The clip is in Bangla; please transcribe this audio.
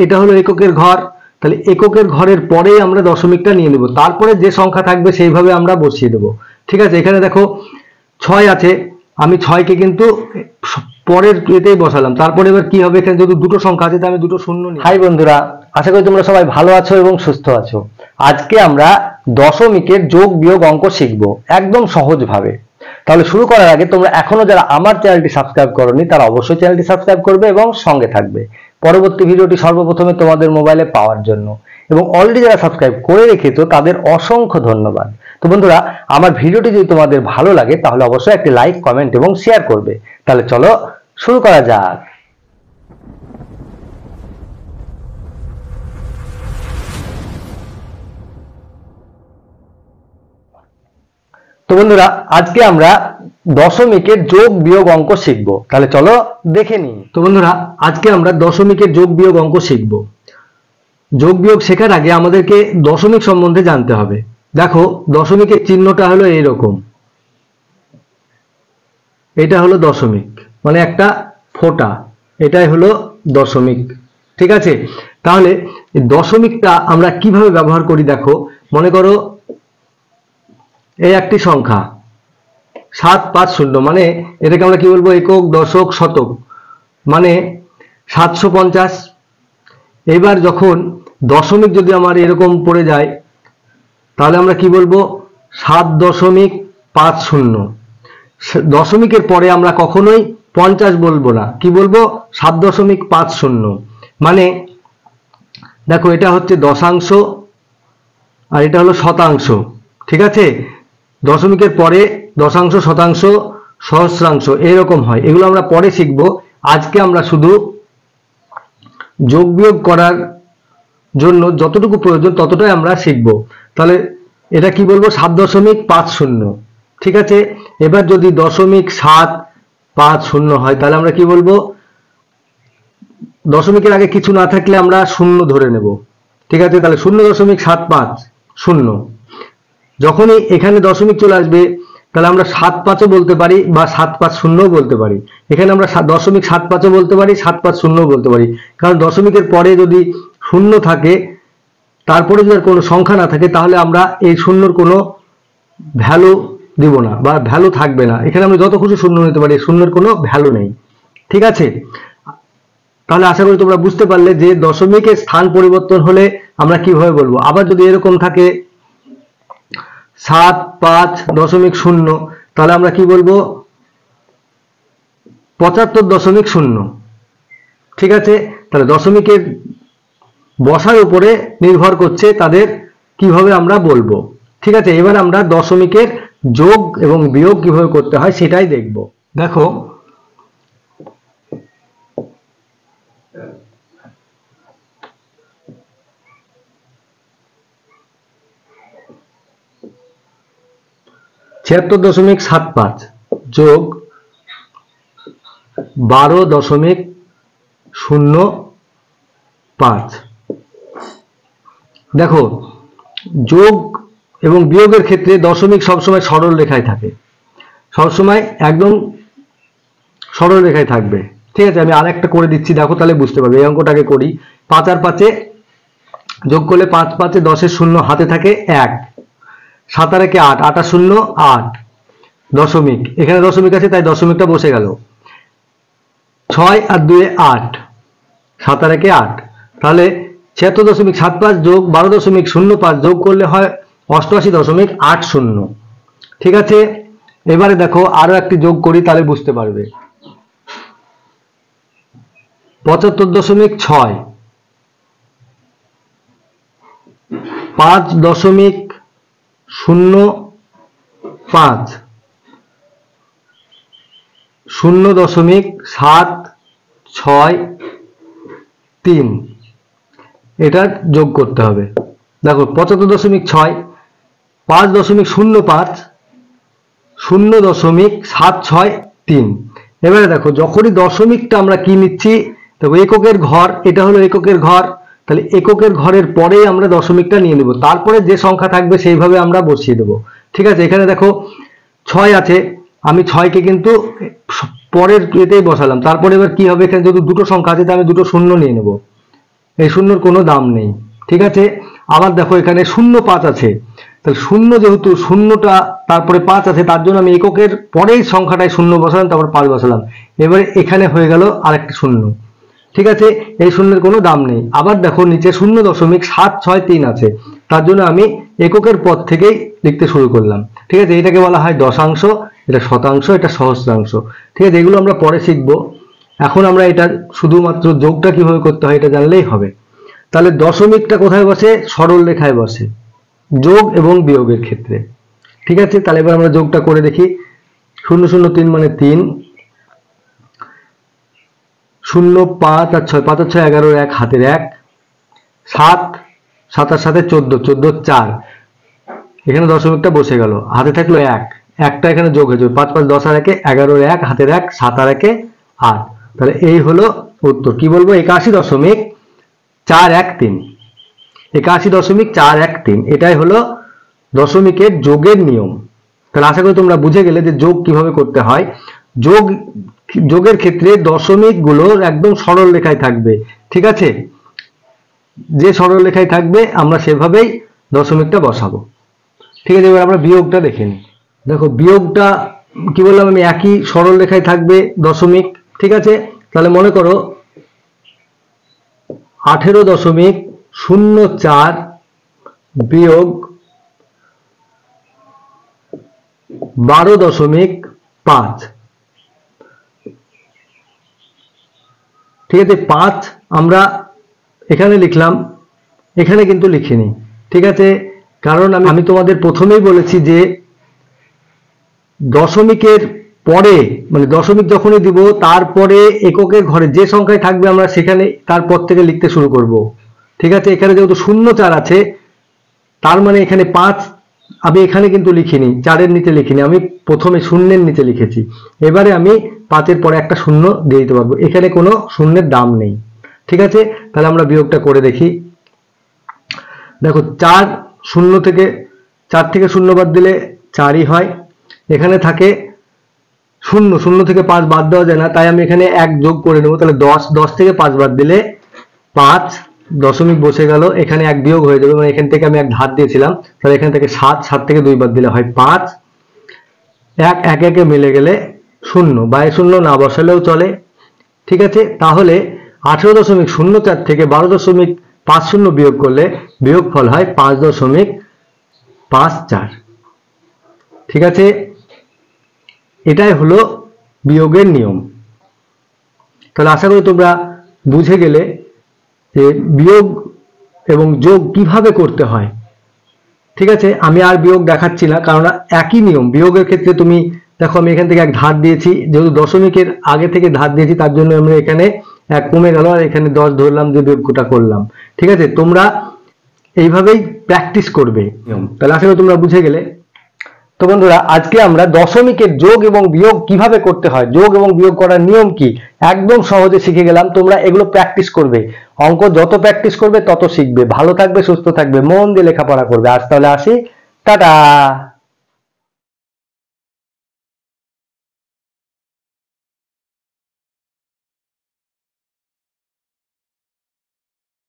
এটা হলো এককের ঘর, তাহলে এককের ঘরের পরেই আমরা দশমিকটা নিয়ে নেব, তারপরে যে সংখ্যা থাকবে সেইভাবে আমরা বসিয়ে দেব। ঠিক আছে, এখানে দেখো 6 আছে, আমি 6কে কিন্তু পরের এতেই বসালাম, তারপরে এবার কি হবে, এখানে যদি দুটো সংখ্যা আছে তাহলে আমি দুটো শূন্য নিই। হাই বন্ধুরা, আশা করি তোমরা সবাই ভালো আছো এবং সুস্থ আছো। আজকে আমরা দশমিকের যোগ বিয়োগ অঙ্ক শিখব একদম সহজভাবে। তাহলে শুরু করার আগে তোমরা এখনো যারা আমার চ্যানেলটি সাবস্ক্রাইব করোনি তারা অবশ্যই চ্যানেলটি সাবস্ক্রাইব করবে এবং সঙ্গে থাকবে পরবর্তী ভিডিওটি সর্বপ্রথমে তোমাদের মোবাইলে পাওয়ার জন্য। এবং অলরেডি যারা সাবস্ক্রাইব করে রেখেছো তাদের অসংখ্য ধন্যবাদ। তো বন্ধুরা, আমার ভিডিওটি যদি তোমাদের ভালো লাগে তাহলে অবশ্যই একটি লাইক, কমেন্ট এবং শেয়ার করবে। তাহলে চলো শুরু করা যাক। তো বন্ধুরা, আজকে আমরা দশমিকের যোগ বিয়োগ অঙ্ক শিখব। তাহলে চলো দেখে নিই। তো বন্ধুরা, আজকে আমরা দশমিকের যোগ বিয়োগ অঙ্ক শিখব। যোগ বিয়োগ শেখার আগে আমাদেরকে দশমিক সম্বন্ধে জানতে হবে। দেখো, দশমিকের চিহ্নটা হলো এইরকম, এটা হলো দশমিক, মানে একটা ফোঁটা, এটাই হলো দশমিক। ঠিক আছে, তাহলে দশমিকটা আমরা কিভাবে ব্যবহার করি দেখো। মনে করো এই একটি সংখ্যা 750, মানে এটাকে আমরা কি বলবো, একক, দশক, শতক, মানে 750। এবার যখন দশমিক যদি আমার এরকম পড়ে যায় তাহলে আমরা কি বলবো, 7.50। দশমিকের পরে আমরা কখনোই 50 বলবো না, কি বলবো, 7.50। মানে দেখো, এটা হচ্ছে দশাংশ আর এটা হলো শতাংশ। ঠিক আছে, দশমিকের পরে দশাংশ, শতাংশ, সহস্রাংশ এরকম হয়, এগুলো আমরা পরে শিখবো। আজকে আমরা শুধু যোগ বিয়োগ করার জন্য যতটুকু প্রয়োজন ততটাই আমরা শিখবো। তাহলে এটা কি বলবো, 7.50। ঠিক আছে, এবার যদি 0.750 হয় তাহলে আমরা কি বলবো, দশমিকের আগে কিছু না থাকলে আমরা শূন্য ধরে নেব। ঠিক আছে, তাহলে 0.750। যখনই এখানে দশমিক চলে আসবে তাহলে আমরা 7.5 বলতে পারি বা 750 বলতে পারি। এখানে আমরা 0.75 বলতে পারি, 750 বলতে পারি, কারণ দশমিকের পরে যদি শূন্য থাকে, তারপরে যদি কোনো সংখ্যা না থাকে তাহলে আমরা এই শূন্যর কোনো ভ্যালু দিব না বা ভ্যালু থাকবে না। এখানে আমরা যত খুশি শূন্য নিতে পারি, শূন্যের কোনো ভ্যালু নেই। ঠিক আছে, তাহলে আশা করি তোমরা বুঝতে পারলে যে দশমিকের স্থান পরিবর্তন হলে আমরা কিভাবে বলবো। আবার যদি এরকম থাকে 75.0, তাহলে আমরা কি বলবো, 75.0। ঠিক আছে, তাহলে দশমিকের বসার উপরে নির্ভর করছে তাদের কিভাবে আমরা বলবো। ঠিক আছে, এবার আমরা দশমিকের যোগ এবং বিয়োগ কিভাবে করতে হয় সেটাই দেখব। দেখো, (76.75) যোগ 12.05। দেখো, যোগ এবং বিয়োগের ক্ষেত্রে দশমিক সবসময় সরল রেখায় থাকে, সবসময় একদম সরল রেখায় থাকবে। ঠিক আছে, আমি আরেকটা করে দিচ্ছি, দেখো তাহলে বুঝতে পারবে। এই অঙ্কটাকে করি। 5 আর 5 যোগ করলে 5 5 10 শূন্য হাতে থাকে 1, 7 আর 1 8, 8 আর 0 8, দশমিক, এখানে দশমিক আছে তাই দশমিকটা বসে গেল। 6 আর 2 8, 7 আর 1 8, তাহলে 76.75 যোগ 12.05 যোগ করলে হয় 88.80। ঠিক আছে, এবারে দেখো আরো একটি যোগ করি, তাহলে বুঝতে পারবে। 75.6, 5.05, 0.763, এটা যোগ করতে হবে। দেখো, 75.6, 5.05, 0.763। এবারে দেখো, যখনই দশমিকটা আমরা কি নিচ্ছি, দেখো এককের ঘর, এটা হলো এককের ঘর, তাহলে এককের ঘরের পরেই আমরা দশমিকটা নিয়ে নেব, তারপরে যে সংখ্যা থাকবে সেইভাবে আমরা বসিয়ে দেব। ঠিক আছে, এখানে দেখো 6 আছে, আমি 6কে কিন্তু পরের এতেই বসালাম, তারপরে এবার কি হবে, এখানে যদি দুটো সংখ্যা আছে তাহলে আমি দুটো শূন্য নিয়ে নেব। এই শূন্যর কোনো দাম নেই। ঠিক আছে, আবার দেখো এখানে 0,5 আছে, তাহলে শূন্য যেহেতু শূন্যটা তারপরে 5 আছে, তার জন্য আমি এককের পরেই সংখ্যাটায় শূন্য বসালাম, তারপর 5 বসালাম। এবারে এখানে হয়ে গেল আরেকটা শূন্য। ঠিক আছে, এই শূন্যের কোনো দাম নেই। আবার দেখো নিচে 0.763 আছে, তার জন্য আমি এককের পদ থেকেই লিখতে শুরু করলাম। ঠিক আছে, এটাকে বলা হয় দশাংশ, এটা শতাংশ, এটা সহস্রাংশ। ঠিক আছে, এগুলো আমরা পরে শিখবো। এখন আমরা এটা শুধুমাত্র যোগটা কিভাবে করতে হয় এটা জানলেই হবে। তাহলে দশমিকটা কোথায় বসে? সরল রেখায় বসে, যোগ এবং বিয়োগের ক্ষেত্রে। ঠিক আছে, তাহলে এবার আমরা যোগটা করে দেখি। 003 মানে 3, 0, 5 আর 6, 5 আর 6 11, 1 হাতের 1, 7, 7 আর 7 14, 14 4, এখানে দশমিকটা বসে গেল, হাতে থাকলো 1, একটা এখানে যোগ হয়ে যাবে, 5 5 10 আর 1 11, 1 হাতের 1, 7 আর 1 8। তাহলে এই হলো উত্তর। কি বলবো? 81.413, 81.413, এটাই হলো দশমিকের যোগের নিয়ম। তাহলে আশা করি তোমরা বুঝে গেলে যে যোগ কিভাবে করতে হয়। যোগের ক্ষেত্রে দশমিক গুলো একদম সরল রেখায় থাকবে। ঠিক আছে, যে সরল রেখায় থাকবে আমরা সেভাবেই দশমিকটা বসাবো। ঠিক আছে, এবার আমরা বিয়োগটা দেখে নিই। দেখো বিয়োগটা কি বললাম আমি, একই সরল রেখায় থাকবে দশমিক। ঠিক আছে, তাহলে মনে করো 18.04 বিয়োগ 12.5। ঠিক আছে, 5 আমরা এখানে লিখলাম, এখানে কিন্তু লিখিনি। ঠিক আছে, কারণ আমি তোমাদের প্রথমেই বলেছি যে দশমিকের পরে মানে দশমিক যখনই দিব তারপরে এককের ঘরে যে সংখ্যায় থাকবে আমরা সেখানে তারপর থেকে লিখতে শুরু করব। ঠিক আছে, এখানে যেহেতু 0,4 আছে, তার মানে এখানে 5 আমি এখানে কিন্তু লিখিনি, 4-এর নিচে লিখিনি, আমি প্রথমে শূন্যের নিচে লিখেছি। এবারে আমি 5-এর পরে একটা শূন্য দিয়ে দিতে পারবো, এখানে কোনো শূন্যের দাম নেই। ঠিক আছে, তাহলে আমরা বিয়োগটা করে দেখি। দেখো 4 থেকে 0 বাদ দিলে 4ই হয়, এখানে থাকে 0 থেকে 5 বাদ দেওয়া যায় না, তাই আমি এখানে 1 যোগ করে নেব। তাহলে 10 থেকে 5 বাদ দিলে 5, দশমিক বসে গেল, এখানে 1 বিয়োগ হয়ে যাবে, মানে এখান থেকে আমি 1 ধার দিয়েছিলাম, তাহলে এখান থেকে 7 থেকে 2 বাদ দিলে হয় 5, 1 1 একে মিলে গেলে 0, বাইরে 0 না বসালেও চলে। ঠিক আছে, তাহলে 18.04 থেকে 12.50 বিয়োগ করলে বিয়োগফল হয় 5.54। ঠিক আছে, এটাই হলো বিয়োগের নিয়ম। তাহলে আশা করি তোমরা বুঝে গেলে যে বিয়োগ এবং যোগ কিভাবে করতে হয়। ঠিক আছে, আমি আর বিয়োগ দেখাচ্ছি না, কারণ একই নিয়ম। বিয়োগের ক্ষেত্রে তুমি দেখো আমি এখান থেকে 1 ধার দিয়েছি, যেহেতু দশমিকের আগে থেকে ধার দিয়েছি তার জন্য আমরা এখানে 1 কমে গেল, আর এখানে 10 ধরলাম, যে বিয়োগটা করলাম। ঠিক আছে, তোমরা এইভাবেই প্র্যাকটিস করবে নিয়ম। তাহলে আশা করি তোমরা বুঝে গেলে। তো বন্ধুরা, আজকে আমরা দশমিকের যোগ এবং বিয়োগ কিভাবে করতে হয়, যোগ এবং বিয়োগ করার নিয়ম কি, একদম সহজে শিখে গেলাম। তোমরা এগুলো প্র্যাকটিস করবে, অঙ্ক যত প্র্যাকটিস করবে তত শিখবে। ভালো থাকবে, সুস্থ থাকবে, মন দিয়ে লেখাপড়া করবে। আজ তাহলে আসি, টাটা।